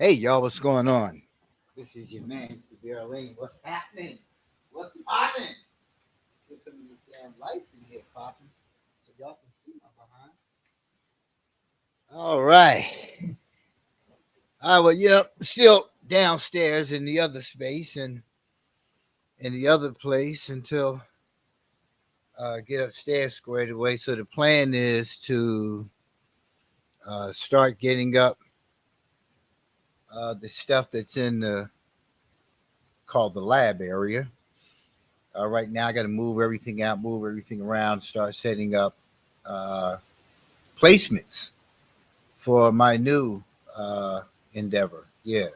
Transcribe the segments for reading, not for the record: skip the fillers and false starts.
Hey, y'all, what's going on? This is your man, Severe Lane. What's happening? What's popping? Get some of these damn lights in here popping so y'all can see my behind. All right. Well, still downstairs in the other space and in the other place until get upstairs squared away. So the plan is to start getting up the stuff that's in the called the lab area. Right now, I got to move everything out, move everything around, start setting up uh, placements for my new endeavor. Yeah,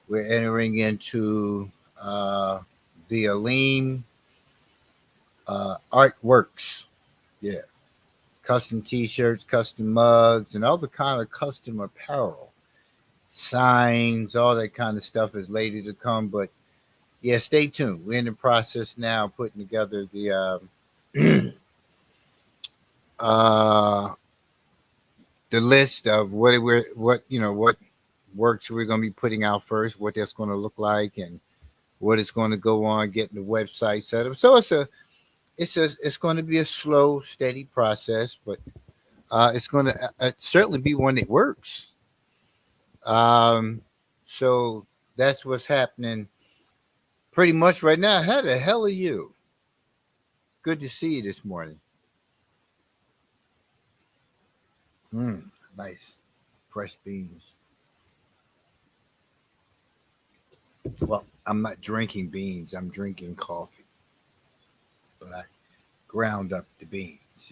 we're entering into the Aleem Artworks. Yeah, custom T-shirts, custom mugs, and all the kind of custom apparel, signs, all that kind of stuff is later to come. But yeah, stay tuned. We're in the process now of putting together uh, the list of what works we're going to be putting out first, what that's going to look like, and what it's going to go on, getting the website set up. So it's going to be a slow, steady process, but it's going to certainly be one that works. Um, so that's what's happening pretty much right now. How the hell are you? Good to see you this morning. Nice, fresh beans. Well, I'm not drinking beans. I'm drinking coffee, but I ground up the beans.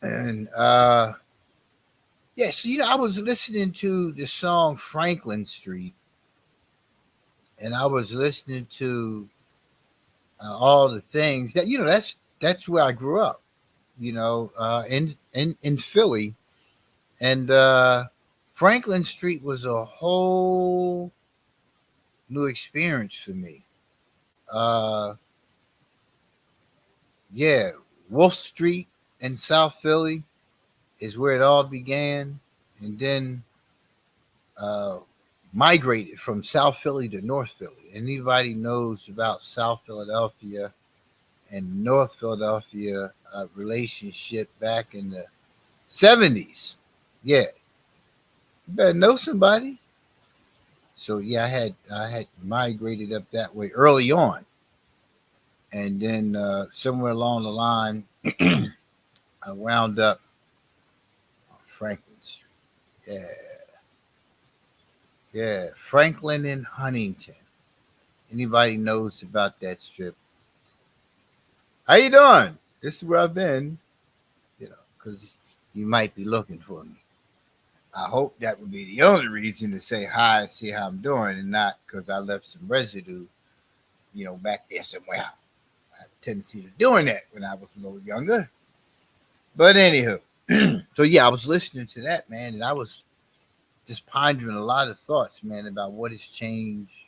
And yeah, so I was listening to the song Franklin Street, and I was listening to all the things that that's where I grew up. In Philly, and Franklin Street was a whole new experience for me. Uh, yeah, Wolf Street in South Philly is where it all began, and then uh, migrated from South Philly to North Philly. Anybody knows about South Philadelphia and North Philadelphia relationship back in the 70s. Yeah, you better know somebody. So yeah, I had migrated up that way early on, and then somewhere along the line, I wound up on Franklin Street. Yeah, yeah, Franklin and Huntington. Anybody knows about that strip? How you doing? This is where I've been. Because you might be looking for me. I hope that would be the only reason to say hi and see how I'm doing, and not because I left some residue, back there somewhere. I have a tendency to doing that when I was a little younger. But anywho, so yeah, I was listening to that, man, and I was just pondering a lot of thoughts, man, about what has changed,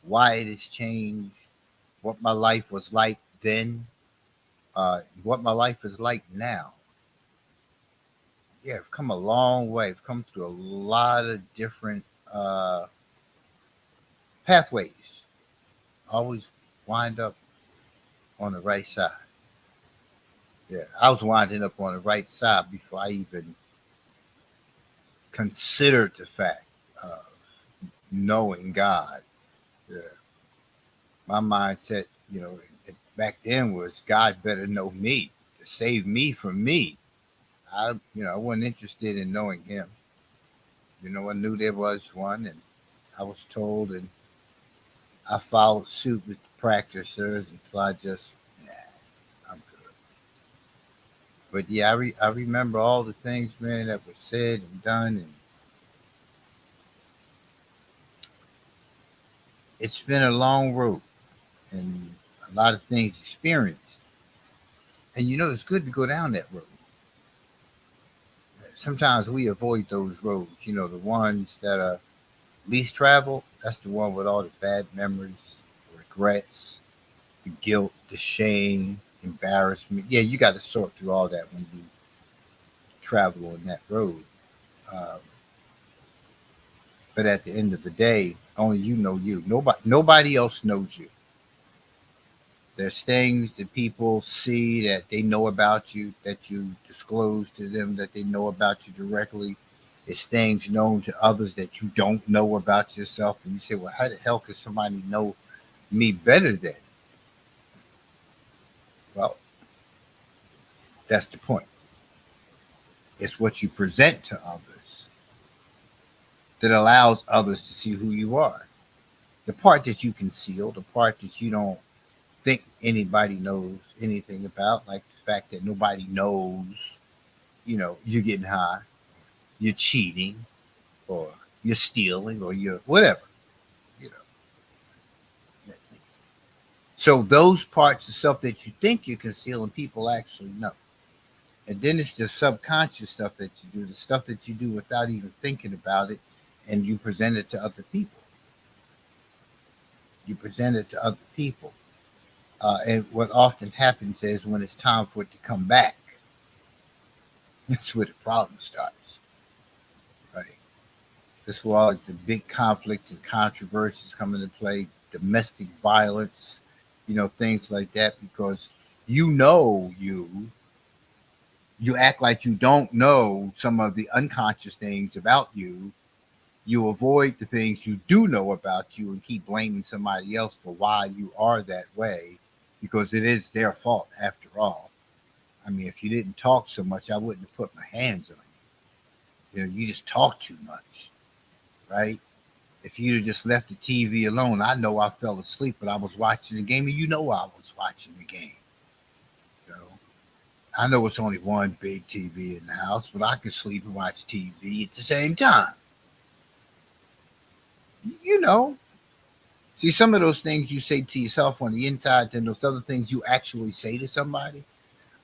why it has changed, what my life was like then, what my life is like now. Yeah, I've come a long way. I've come through a lot of different pathways. Always wind up on the right side. Yeah, I was winding up on the right side before I even considered the fact of knowing God. Yeah. My mindset, back then was God better know me to save me from me. I wasn't interested in knowing Him. I knew there was one, and I was told, and I followed suit with the practitioners until I just, yeah, I'm good. But yeah, I remember all the things, man, that were said and done, and it's been a long road and a lot of things experienced. And it's good to go down that road. Sometimes we avoid those roads, the ones that are least traveled. That's the one with all the bad memories, regrets, the guilt, the shame, embarrassment. Yeah, you got to sort through all that when you travel on that road. Um, but at the end of the day, only you know you. Nobody else knows you. There's things that people see that they know about you, that you disclose to them, that they know about you directly. It's things known to others that you don't know about yourself. And you say, well, how the hell could somebody know me better than? Well, that's the point. It's what you present to others that allows others to see who you are. The part that you conceal, the part that you don't think anybody knows anything about, like the fact that nobody knows, you're getting high, you're cheating, or you're stealing, or you're whatever, you know. So those parts of stuff that you think you're concealing, people actually know. And then it's the subconscious stuff that you do, the stuff that you do without even thinking about it, and you present it to other people. You present it to other people. And what often happens is when it's time for it to come back, that's where the problem starts, right? That's where all the big conflicts and controversies come into play, domestic violence, things like that, because you act like you don't know some of the unconscious things about you. You avoid the things you do know about you and keep blaming somebody else for why you are that way, because it is their fault after all. I mean, if you didn't talk so much, I wouldn't have put my hands on you. You just talk too much, right? If you'd have just left the TV alone, I know I fell asleep, but I was watching the game, and I was watching the game. So I know it's only one big TV in the house, but I can sleep and watch TV at the same time. You know, See, some of those things you say to yourself on the inside, then those other things you actually say to somebody,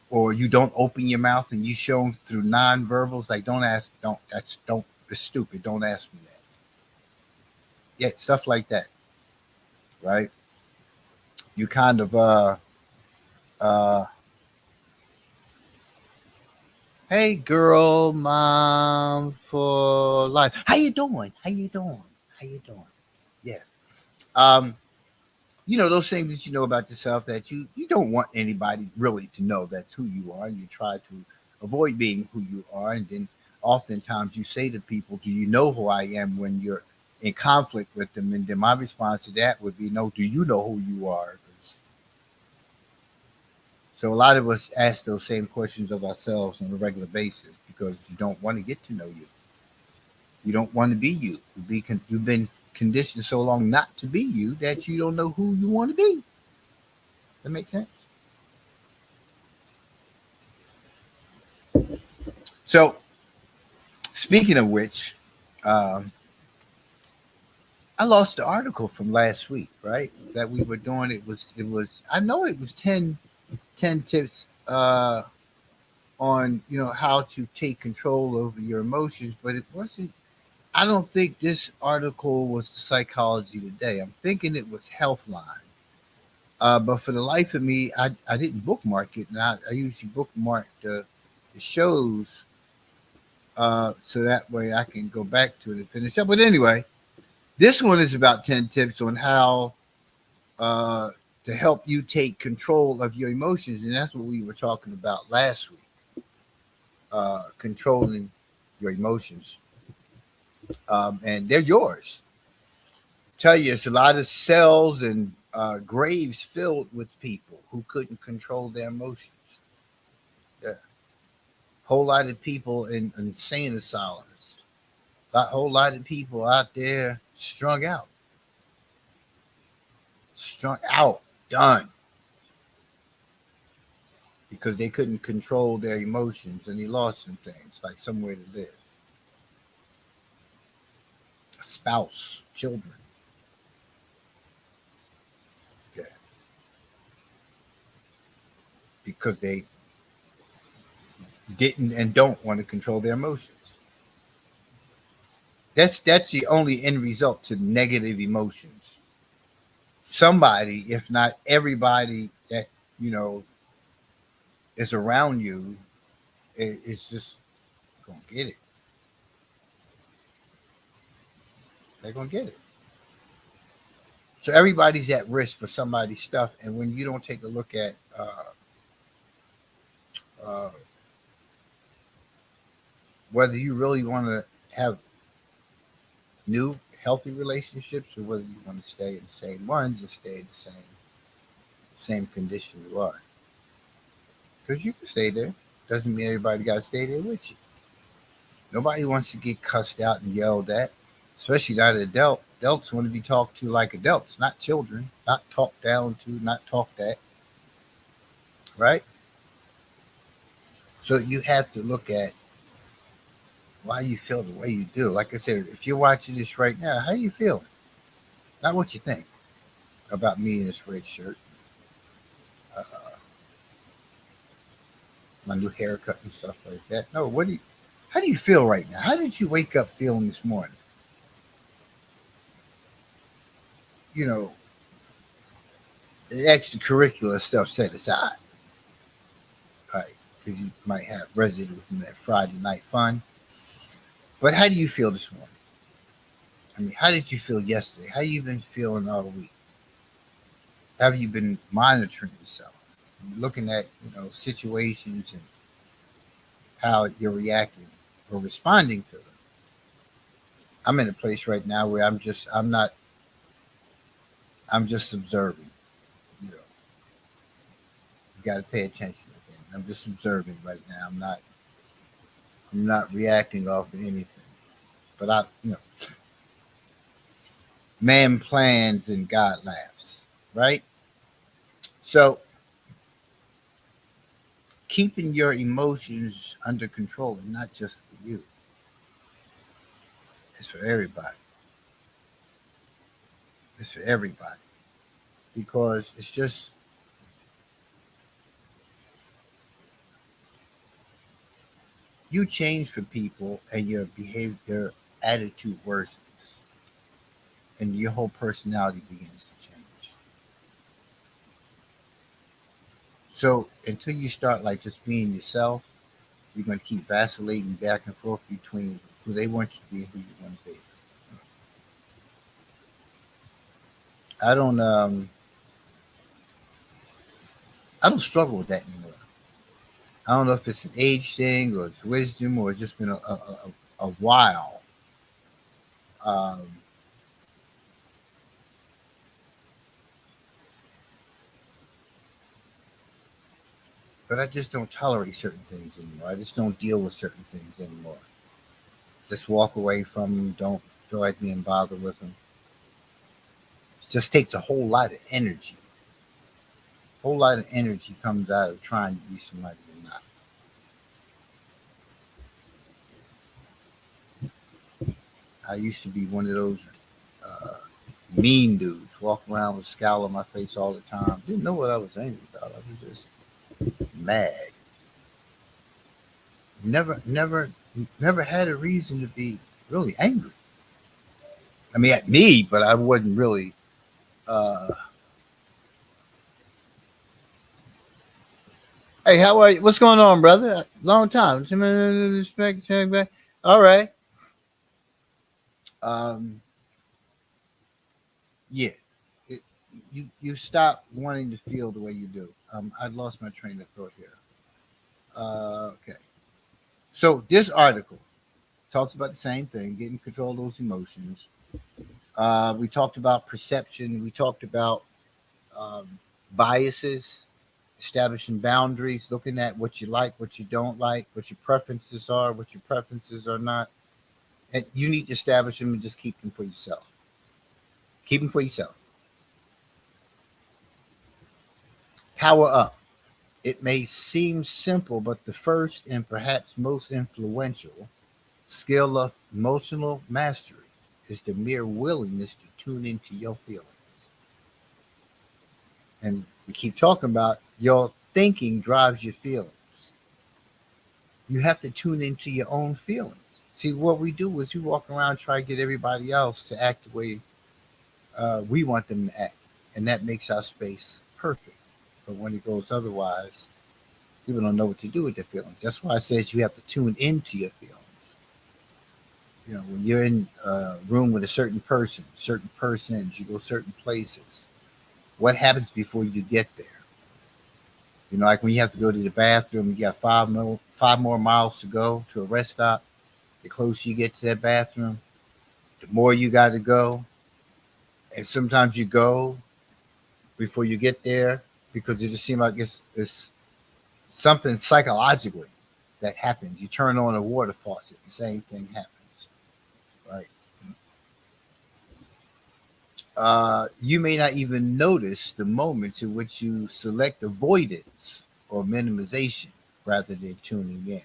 or you don't open your mouth and you show them through nonverbals. Like, it's stupid. Don't ask me that. Yeah, stuff like that, right? You kind of, uh, hey, girl, mom for life. How you doing? How you doing? How you doing? Yeah. Um, those things that you know about yourself that you don't want anybody really to know that's who you are. You try to avoid being who you are. And then oftentimes you say to people, do you know who I am, when you're in conflict with them? And then my response to that would be, no, do you know who you are? So a lot of us ask those same questions of ourselves on a regular basis because you don't want to get to know you. You don't want to be you. You've been conditioned so long not to be you that you don't know who you want to be. That makes sense. So speaking of which, um, I lost the article from last week, right? That we were doing. It was. I know it was 10 tips on how to take control over your emotions, but it wasn't. I don't think this article was the Psychology Today. I'm thinking it was Healthline. But for the life of me, I didn't bookmark it, and I usually bookmark the shows so that way I can go back to it and finish up. But anyway, this one is about 10 tips on how uh, to help you take control of your emotions. And that's what we were talking about last week, controlling your emotions. And they're yours. Tell you, it's a lot of cells and graves filled with people who couldn't control their emotions. Yeah. Whole lot of people in insane asylums. A whole lot of people out there strung out, done because they couldn't control their emotions and they lost some things like somewhere to live, a spouse, children. Yeah, because they didn't and don't want to control their emotions. That's the only end result to negative emotions. Somebody, if not everybody that you know is around you, is just gonna get it. They're gonna get it. So everybody's at risk for somebody's stuff, and when you don't take a look at uh, whether you really want to have new healthy relationships or whether you want to stay in the same ones and stay in the same condition you are, because you can stay there. Doesn't mean everybody got to stay there with you. Nobody wants to get cussed out and yelled at, especially not an adult. Adults want to be talked to like adults, not children, not talked down to, not talked at, right? So you have to look at why you feel the way you do. Like I said, if you're watching this right now, how you feel? Not what you think about me in this red shirt, uh, my new haircut and stuff like that. No, how do you feel right now? How did you wake up feeling this morning? You know, the extracurricular stuff set aside, right? Because you might have residue from that Friday night fun. But how do you feel this morning? I mean, how did you feel yesterday? How you been feeling all week? Have you been monitoring yourself, looking at situations and how you're reacting or responding to them? I'm in a place right now where I'm just observing. You know, you got to pay attention to things. I'm just observing right now. I'm not reacting off of anything. But man plans and God laughs, right? So keeping your emotions under control is not just for you; it's for everybody. It's for everybody because it's just you change for people and your behavior, your attitude worsens, and your whole personality begins to change. So until you start like just being yourself, you're going to keep vacillating back and forth between who they want you to be and who you want to be. I don't um I don't struggle with that anymore. I don't know if it's an age thing or it's wisdom or it's just been a while. Um, but I just don't tolerate certain things anymore. I just don't deal with certain things anymore. Just walk away from them. Don't feel like being bothered with them. It just takes a whole lot of energy. A whole lot of energy comes out of trying to be somebody you're not. I used to be one of those uh, mean dudes, walk around with a scowl on my face all the time. Didn't know what I was angry about. I was just mad. Never had a reason to be really angry. I mean, at me, but I wasn't really. Uh, hey, how are you? What's going on, brother? Long time. All right. Um, yeah. It, you stop wanting to feel the way you do. I lost my train of thought here. Okay. So this article talks about the same thing, getting control of those emotions. We talked about perception. We talked about um, biases, establishing boundaries, looking at what you like, what you don't like, what your preferences are, what your preferences are not. And you need to establish them and just keep them for yourself. Keep them for yourself. Power up. It may seem simple, but the first and perhaps most influential skill of emotional mastery is the mere willingness to tune into your feelings. And we keep talking about your thinking drives your feelings. You have to tune into your own feelings. See, what we do is we walk around try to get everybody else to act the way we want them to act, and that makes our space perfect. But when it goes otherwise, people don't know what to do with their feelings. That's why I says you have to tune into your feelings. You know, when you're in a room with a certain person, certain persons, you go certain places. What happens before you get there? You know, like when you have to go to the bathroom, you got 5 more miles to go to a rest stop. The closer you get to that bathroom, the more you got to go. And sometimes you go before you get there because it just seems like it's something psychologically that happens. You turn on a water faucet, the same thing happens, right? You may not even notice the moments in which you select avoidance or minimization rather than tuning in.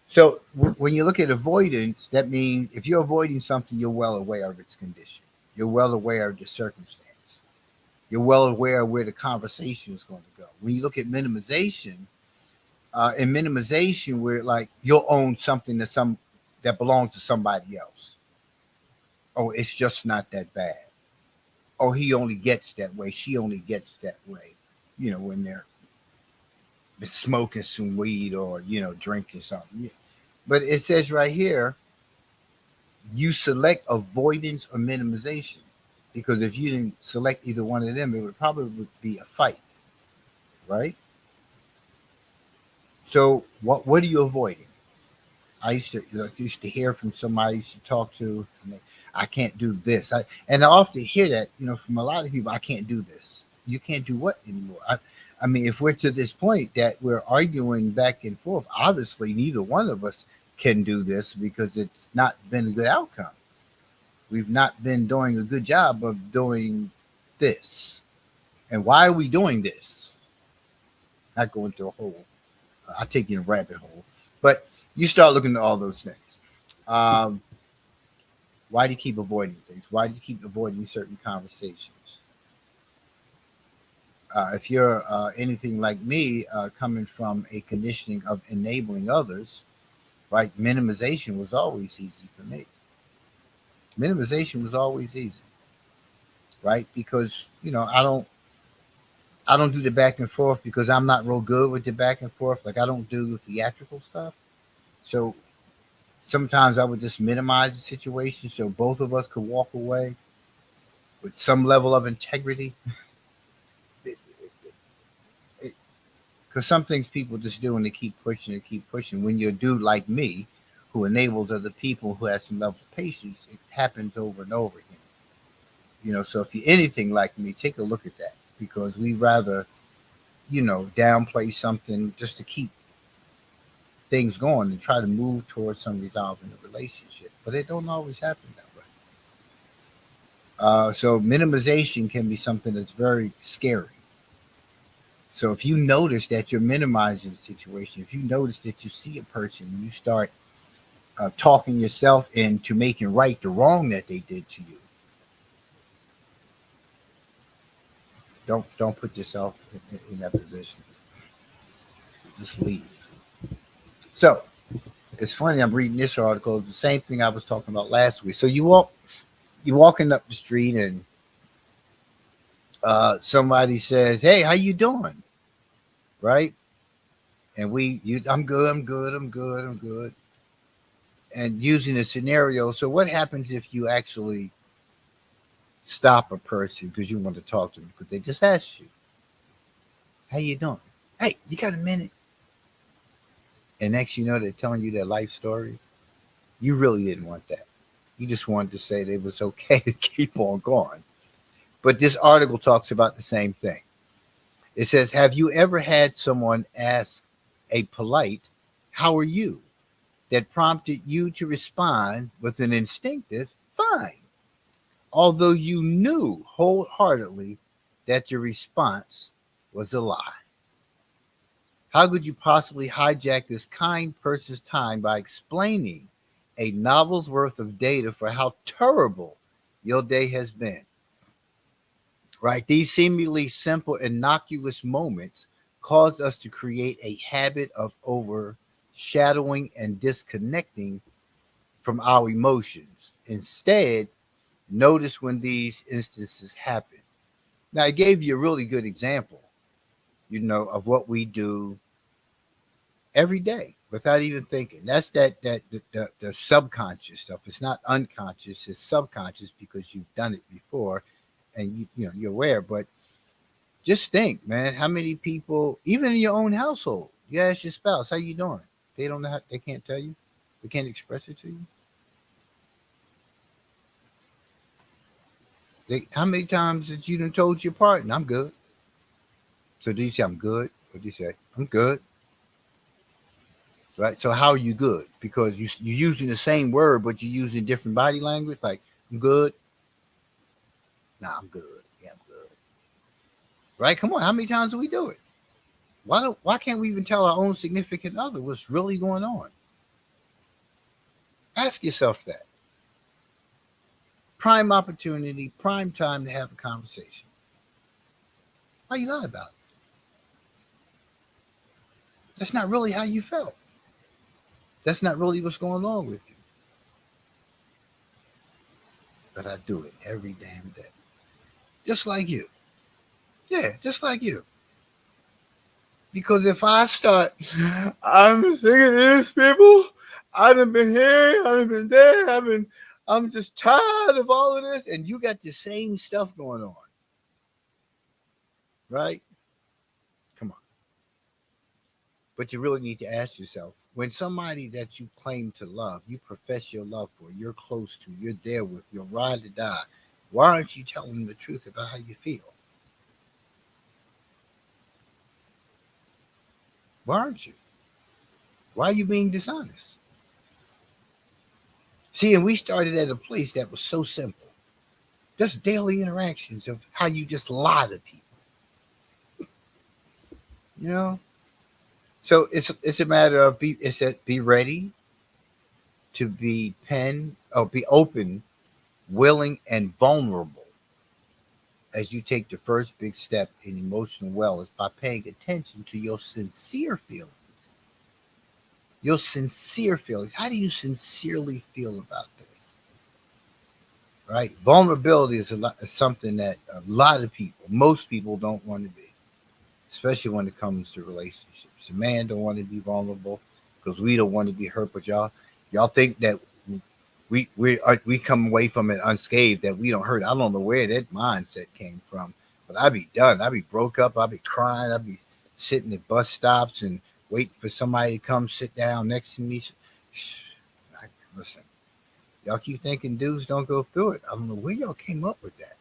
So when you look at avoidance, that means if you're avoiding something, you're well aware of its condition. You're well aware of the circumstance. You're well aware of where the conversation is going to go. When you look at minimization, in minimization, where like you'll own something that belongs to somebody else. Oh, it's just not that bad. Oh, he only gets that way. She only gets that way. You know, when they're smoking some weed or drinking something. Yeah. But it says right here, you select avoidance or minimization, because if you didn't select either one of them, it would probably be a fight, right? So what are you avoiding? I used to hear from somebody I used to talk to, and I can't do this. I often hear that from a lot of people. I can't do this. You can't do what anymore? I mean, if we're to this point that we're arguing back and forth, obviously neither one of us can do this because it's not been a good outcome. We've not been doing a good job of doing this. And why are we doing this? Not going to a hole. I take you in a rabbit hole. But you start looking at all those things. Um, why do you keep avoiding things? Why do you keep avoiding certain conversations? If you're anything like me, coming from a conditioning of enabling others, right? Minimization was always easy for me. Minimization was always easy, right? Because I don't do the back and forth because I'm not real good with the back and forth. Like I don't do theatrical stuff. So sometimes I would just minimize the situation so both of us could walk away with some level of integrity. Because Because some things people just do and they keep pushing and keep pushing. When you're a dude like me, who enables other people who has some level of patience, it happens over and over again. So if you're anything like me, take a look at that, because we rather, downplay something just to keep things going and try to move towards some resolving the relationship. But it don't always happen that way. So minimization can be something that's very scary. So if you notice that you're minimizing the situation, if you notice that you see a person, you start talking yourself into making right the wrong that they did to you. Don't put yourself in that position. Just leave. So it's funny. I'm reading this article. The same thing I was talking about last week. So you're walking up the street and somebody says, "Hey, how you doing?" Right? And I'm good. I'm good. I'm good. I'm good. And using a scenario. So what happens if you actually stop a person because you want to talk to them because they just asked you, "How you doing? Hey, you got a minute?" And next you know they're telling you their life story. You really didn't want that. You just wanted to say that it was okay to keep on going. But this article talks about the same thing. It says, "Have you ever had someone ask a polite, 'How are you?' that prompted you to respond with an instinctive 'Fine,' although you knew wholeheartedly that your response was a lie? How could you possibly hijack this kind person's time by explaining a novel's worth of data for how terrible your day has been?" Right? These seemingly simple, innocuous moments cause us to create a habit of overshadowing and disconnecting from our emotions. Instead, notice when these instances happen. Now, I gave you a really good example, of what we do every day without even thinking. That's the subconscious stuff. It's not unconscious, it's subconscious because you've done it before and you're aware. But just think, man, how many people, even in your own household, you ask your spouse, "How you doing?" They don't know how, they can't tell you. They can't express it to you. How many times did you done told your partner, "I'm good"? So do you say, "I'm good"? Or do you say, "I'm good"? Right? So how are you good? Because you're using the same word, but you're using different body language. Like, "I'm good." Nah, I'm good. Yeah, I'm good. Right? Come on. How many times do we do it? Why can't we even tell our own significant other what's really going on? Ask yourself that. Prime opportunity, prime time to have a conversation. Why you lie about it? That's not really how you felt. That's not really what's going on with you. But I do it every damn day. Just like you. Yeah, just like you. Because if I start, "I'm sick of this, people. I done been here, I done been there, I'm just tired of all of this," and you got the same stuff going on, right? Come on. But you really need to ask yourself, when somebody that you claim to love, you profess your love for, you're close to, you're there with, you're ride or die, why aren't you telling them the truth about how you feel? Why aren't you? Why are you being dishonest? See, and we started at a place that was so simple. Just daily interactions of how you just lie to people. You know? So it's a matter of be ready to be open, willing, and vulnerable as you take the first big step in emotional wellness by paying attention to your sincere feelings. Your sincere feelings. How do you sincerely feel about this? Right? Vulnerability is something that a lot of people, most people don't want to be, especially when it comes to relationships. A man don't want to be vulnerable because we don't want to be hurt. But y'all think that we come away from it unscathed, that we don't hurt. I don't know where that mindset came from, but I be done. I be broke up. I be crying. I be sitting at bus stops and waiting for somebody to come sit down next to me. Listen, y'all keep thinking dudes don't go through it. I don't know where y'all came up with that,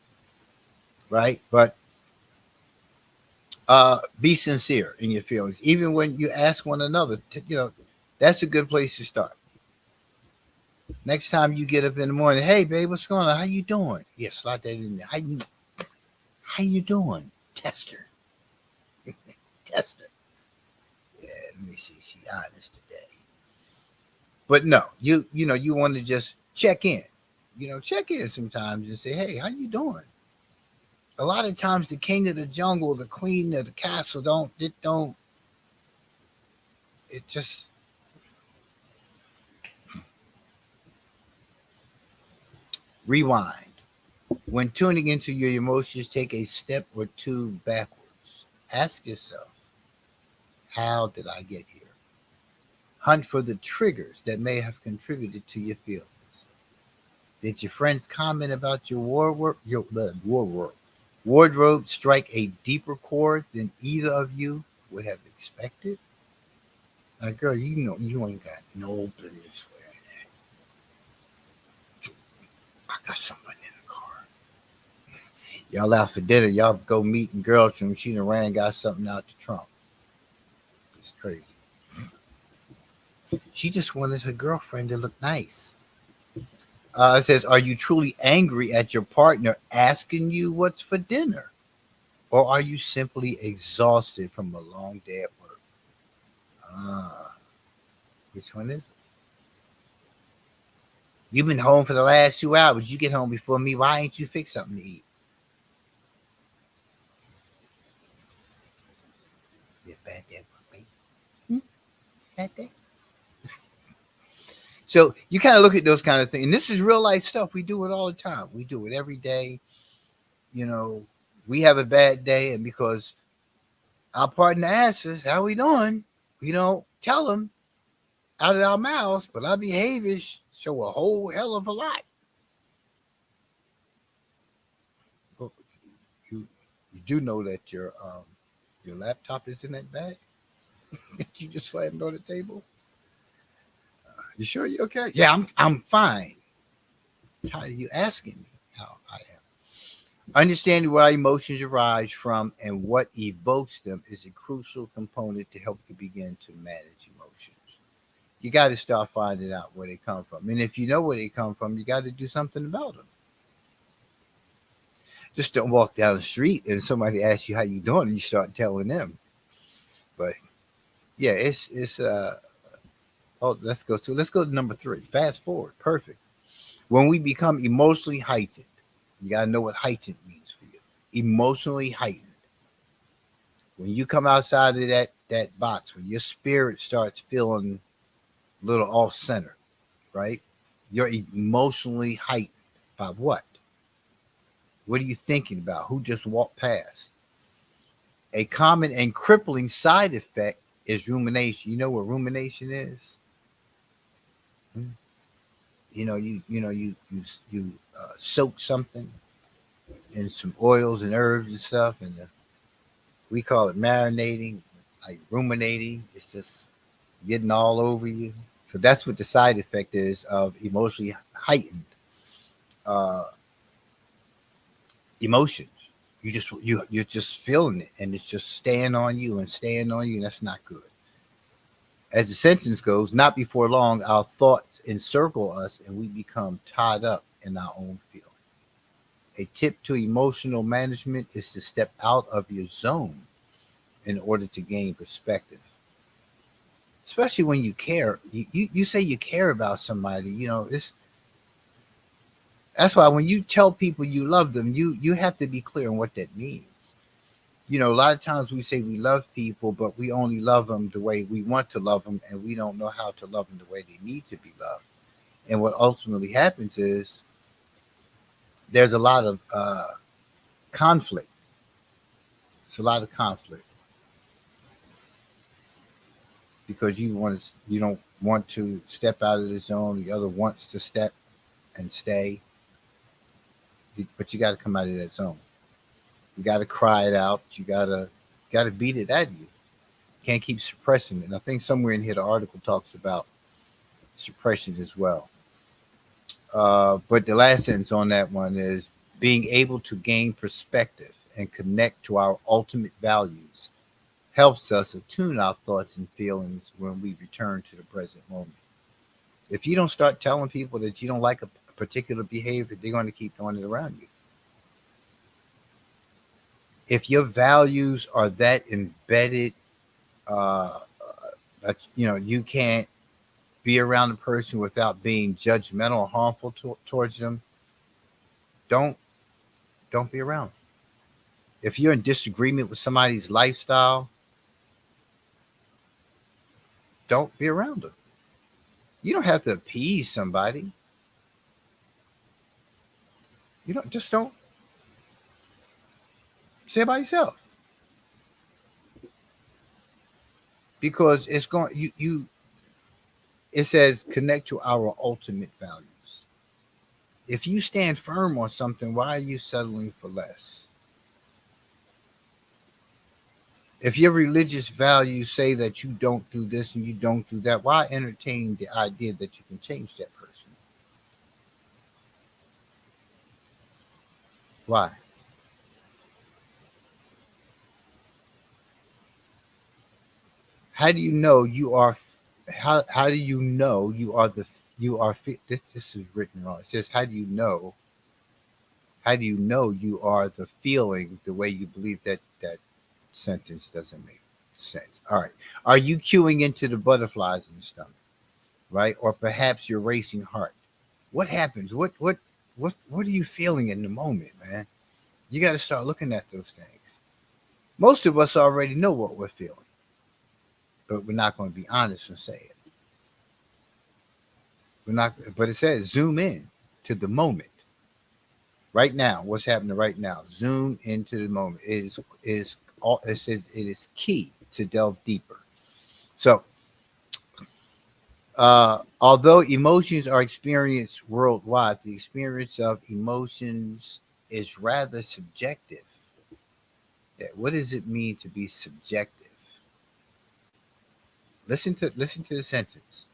right? But be sincere in your feelings, even when you ask one another. That's a good place to start. Next time you get up in the morning, hey babe, what's going on? How you doing? Yeah, slide that in there. How you doing, Tester? Tester. Yeah, let me see. She honest today. But no, you want to just check in. Check in sometimes and say, hey, how you doing? A lot of times the king of the jungle, the queen of the castle it just rewind. When tuning into your emotions, take a step or two backwards. Ask yourself, how did I get here? Hunt for the triggers that may have contributed to your feelings. Did your friends comment about your wardrobe strike a deeper chord than either of you would have expected? Now, girl, you ain't got no business wearing that. I got something in the car. Y'all out for dinner. Y'all go meet in girls' room. She done ran got something out the trunk. It's crazy. She just wanted her girlfriend to look nice. It says, are you truly angry at your partner asking you what's for dinner? Or are you simply exhausted from a long day at work? Which one is it? You've been home for the last 2 hours. You get home before me. Why ain't you fix something to eat? Yeah, bad day, baby. Bad day. So you kind of look at those kind of things. And this is real life stuff. We do it all the time. We do it every day. We have a bad day, and because our partner asks us, how we doing? We don't tell them out of our mouths, but our behaviors show a whole hell of a lot. You you do know that your laptop is in that bag that you just slammed on the table. You sure you okay? Yeah, I'm fine. How are you asking me how I am? Understanding where emotions arise from and what evokes them is a crucial component to help you begin to manage emotions. You got to start finding out where they come from, and if you know where they come from, you got to do something about them. Just don't walk down the street and somebody asks you how you doing, and you start telling them. But yeah, it's. Oh, let's go to number 3. Fast forward, perfect. When we become emotionally heightened, you gotta know what heightened means for you. Emotionally heightened. When you come outside of that box, when your spirit starts feeling a little off center, right? You're emotionally heightened by what? What are you thinking about? Who just walked past? A common and crippling side effect is rumination. You know what rumination is? Hmm? You soak something in some oils and herbs and stuff, and we call it marinating, like ruminating. It's just getting all over you. So that's what the side effect is of emotionally heightened uh, emotions. You're just feeling it, and it's just staying on you and staying on you, and that's not good. As the sentence goes, not before long, our thoughts encircle us, and we become tied up in our own feelings. A tip to emotional management is to step out of your zone in order to gain perspective. Especially when you care. You say you care about somebody, that's why when you tell people you love them, you have to be clear on what that means. A lot of times we say we love people, but we only love them the way we want to love them, and we don't know how to love them the way they need to be loved. And what ultimately happens is there's a lot of conflict. It's a lot of conflict because you don't want to step out of the zone. The other wants to step and stay, but you got to come out of that zone. You got to cry it out. You got to beat it at you. Can't keep suppressing it. And I think somewhere in here the article talks about suppression as well. But the last sentence on that one is being able to gain perspective and connect to our ultimate values helps us attune our thoughts and feelings when we return to the present moment. If you don't start telling people that you don't like a particular behavior, they're going to keep doing it around you. If your values are that embedded, that you can't be around a person without being judgmental or harmful towards them, don't don't be around them. If you're in disagreement with somebody's lifestyle, don't be around them. You don't have to appease somebody. You don't say it by yourself, because it's going you it says connect to our ultimate values. If you stand firm on something, why are you settling for less? If your religious values say that you don't do this and you don't do that, why entertain the idea that you can change that person? Why? How do you know you are? How do you know you are the you are this is written wrong. It says how do you know you are the feeling the way you believe? That sentence doesn't make sense. All right. Are you queuing into the butterflies in the stomach? Right? Or perhaps your racing heart. What happens? What are you feeling in the moment, man? You got to start looking at those things. Most of us already know what we're feeling, but we're not going to be honest and say it. We're not, but it says zoom in to the moment right now. What's happening right now? Zoom into the moment. It is all. It says it is key to delve deeper. So, although emotions are experienced worldwide, the experience of emotions is rather subjective. Yeah, what does it mean to be subjective? Listen to the sentence.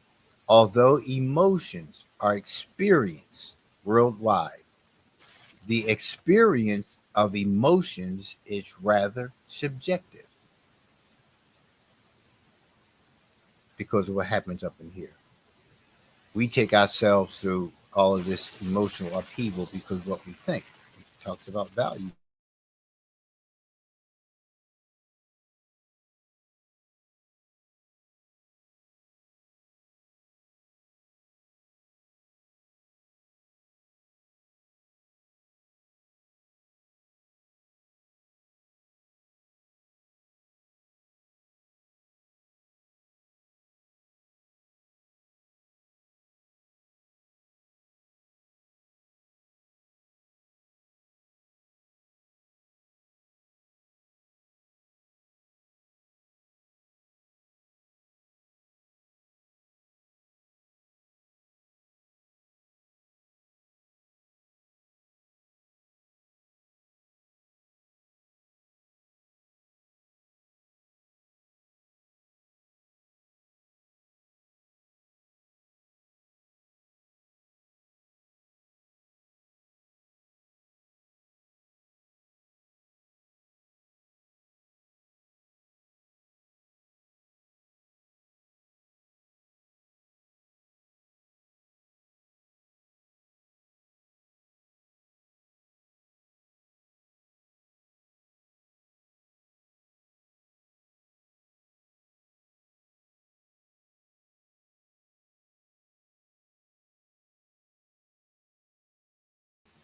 Although emotions are experienced worldwide, the experience of emotions is rather subjective because of what happens up in here. We take ourselves through all of this emotional upheaval because of what we think. It talks about value.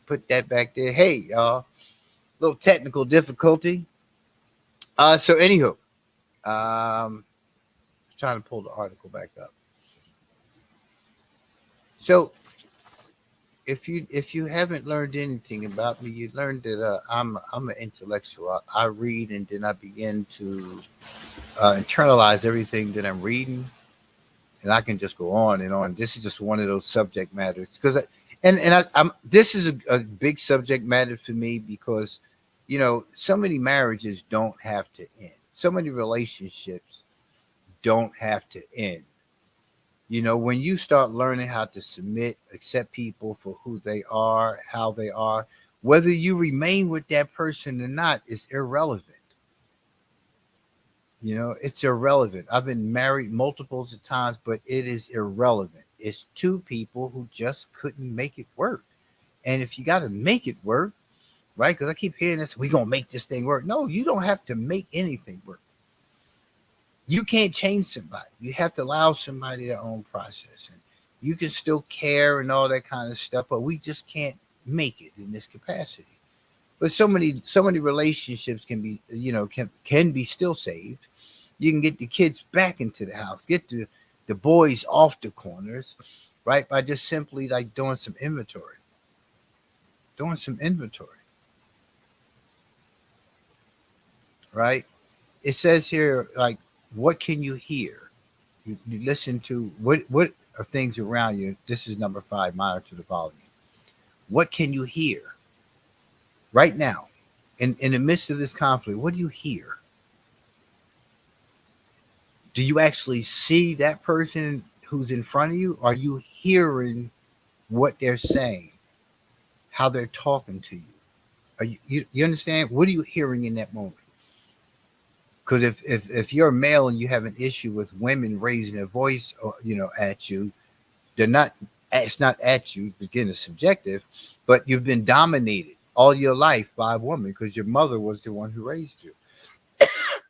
Put that back there. Hey, y'all, little technical difficulty. So anywho, trying to pull the article back up. So if you haven't learned anything about me, you learned that I'm an intellectual. I read and then I begin to internalize everything that I'm reading, and I can just go on and on. This is just one of those subject matters because I'm this is a big subject matter for me because so many marriages don't have to end. So many relationships don't have to end. When you start learning how to submit, accept people for who they are, how they are, whether you remain with that person or not is irrelevant. It's irrelevant. I've been married multiples of times, but it is irrelevant. It's two people who just couldn't make it work. And if you got to make it work, right? Because I keep hearing this, we're going to make this thing work. No, you don't have to make anything work. You can't change somebody. You have to allow somebody their own process. And you can still care and all that kind of stuff, but we just can't make it in this capacity. But so many relationships can be, can be still saved. You can get the kids back into the house, get the boys off the corners, right? By just simply like doing some inventory. Right? It says here, like, what can you hear? You listen to what are things around you. This is number 5, monitor the volume. What can you hear right now in the midst of this conflict? What do you hear? Do you actually see that person who's in front of you? Are you hearing what they're saying, how they're talking to you? You understand? What are you hearing in that moment? Because if you're a male and you have an issue with women raising their voice, at you, they're not. It's not at you. Again, it's subjective, but you've been dominated all your life by a woman because your mother was the one who raised you.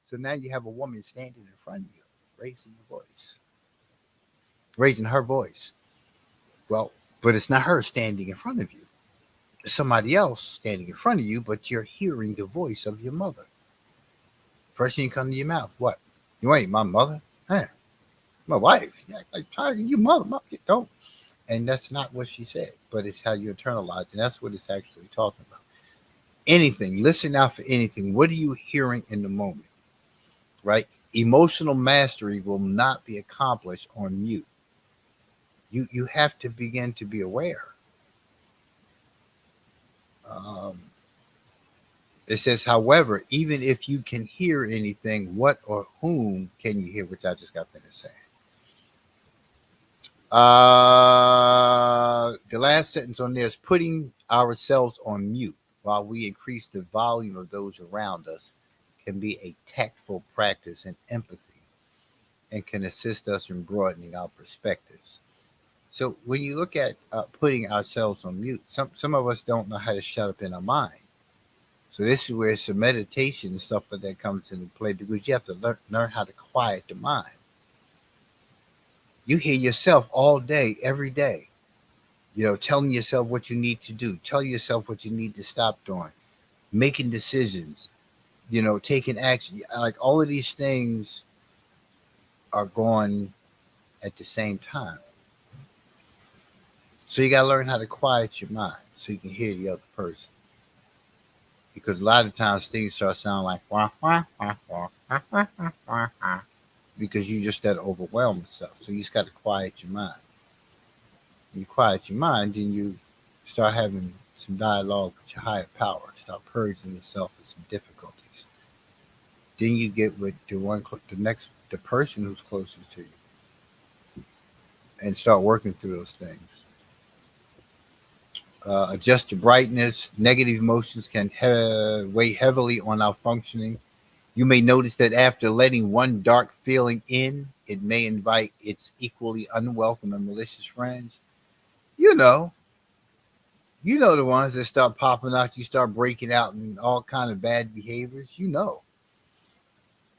So now you have a woman standing in front of you, raising her voice. Well, but it's not her standing in front of you. It's somebody else standing in front of you, but you're hearing the voice of your mother. First thing comes to your mouth, what? You ain't my mother? Huh? My wife. Yeah, like talking your mother. Don't. And that's not what she said, but it's how you internalize, and that's what it's actually talking about. Anything, listen out for anything. What are you hearing in the moment? Right? Emotional mastery will not be accomplished on mute. You have to begin to be aware. Um, it says, however, even if you can hear anything, what or whom can you hear? Which I just got finished saying. The last sentence on there is putting ourselves on mute while we increase the volume of those around us can be a tactful practice in empathy and can assist us in broadening our perspectives. So when you look at putting ourselves on mute, some of us don't know how to shut up in our mind. So this is where some meditation and stuff like that comes into play because you have to learn how to quiet the mind. You hear yourself all day, every day, telling yourself what you need to do, tell yourself what you need to stop doing, making decisions, taking action. Like all of these things are going at the same time. So you got to learn how to quiet your mind so you can hear the other person. Because a lot of times things start sounding like wah, wah, wah, wah, wah, wah, wah, wah, because you just that overwhelmed yourself. So you just got to quiet your mind. You quiet your mind, then you start having some dialogue with your higher power. Start purging yourself of some difficulties. Then you get with the person who's closest to you, and start working through those things. Adjust your brightness. Negative emotions can weigh heavily on our functioning. You may notice that after letting one dark feeling in, it may invite its equally unwelcome and malicious friends. You know the ones that start popping out, you start breaking out in all kind of bad behaviors.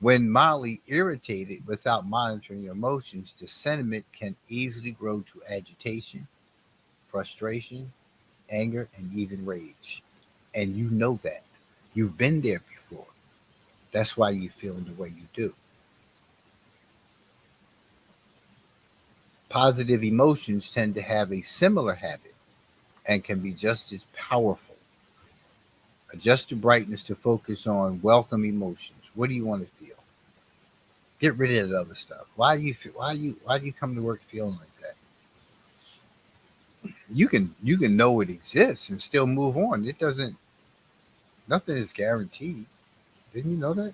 When mildly irritated without monitoring your emotions, the sentiment can easily grow to agitation, frustration, anger, and even rage. And you know that. You've been there before. That's why you feel the way you do. Positive emotions tend to have a similar habit and can be just as powerful. Adjust your brightness to focus on welcome emotions. What do you want to feel? Get rid of that other stuff. Why do you come to work feeling like that? You can know it exists and still move on. Nothing is guaranteed. Didn't you know that?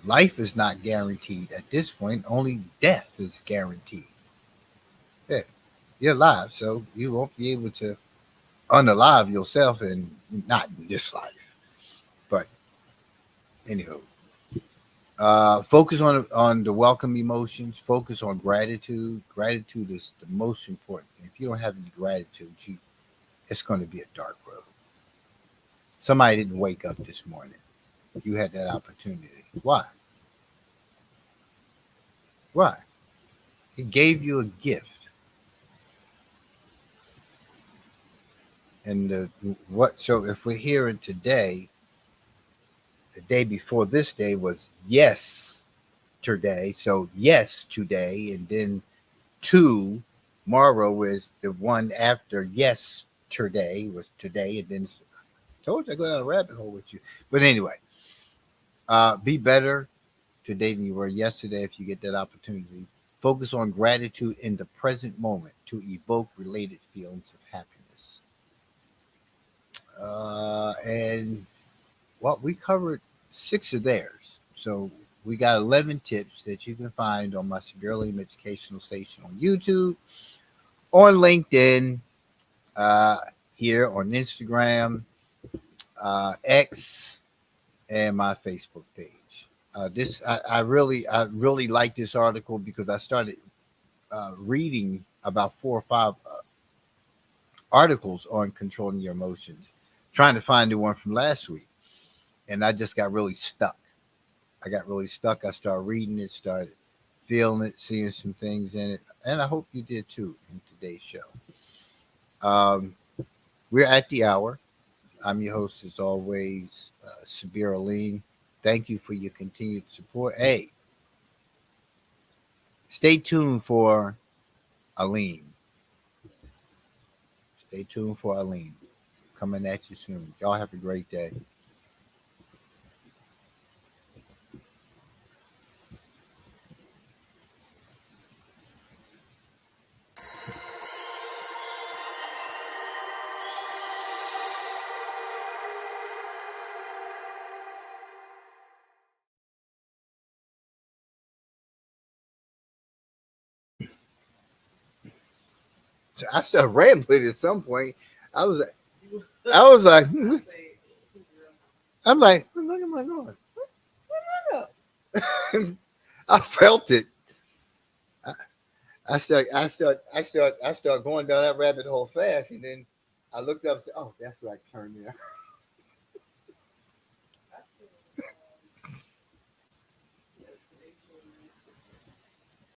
Life is not guaranteed at this point. Only death is guaranteed. Yeah, you're alive, so you won't be able to unalive yourself, and not in this life. But anyhow, focus on the welcome emotions. Focus on gratitude. Gratitude is the most important. If you don't have any gratitude, it's going to be a dark road. Somebody didn't wake up this morning. You had that opportunity. Why? Why? He gave you a gift, and what? So if we're here today, the day before this day was yesterday. So yes, today, and then tomorrow is the one after yesterday was today, and then told you I go down a rabbit hole with you. But anyway, be better today than you were yesterday if you get that opportunity. Focus on gratitude in the present moment to evoke related feelings of happiness. And well, we covered six of theirs. So we got 11 tips that you can find on my Severe Lame Educational Station on YouTube, on LinkedIn, uh, here on Instagram, X, and my Facebook page. I really like this article because I started reading about 4 or 5 articles on controlling your emotions, trying to find the one from last week, and I just got really stuck. I got really stuck. I started reading it, started feeling it, seeing some things in it, and I hope you did too in today's show. Um, we're at the hour. I'm your host, as always, Sabir Aline. Thank you for your continued support. Hey, stay tuned for Aline. Stay tuned for Aline. Coming at you soon. Y'all have a great day. So I started rambling at some point. I was, I was like, I'm like, what am I going? I felt it. I, I start going down that rabbit hole fast, and then I looked up and said, "Oh, that's right, turn there."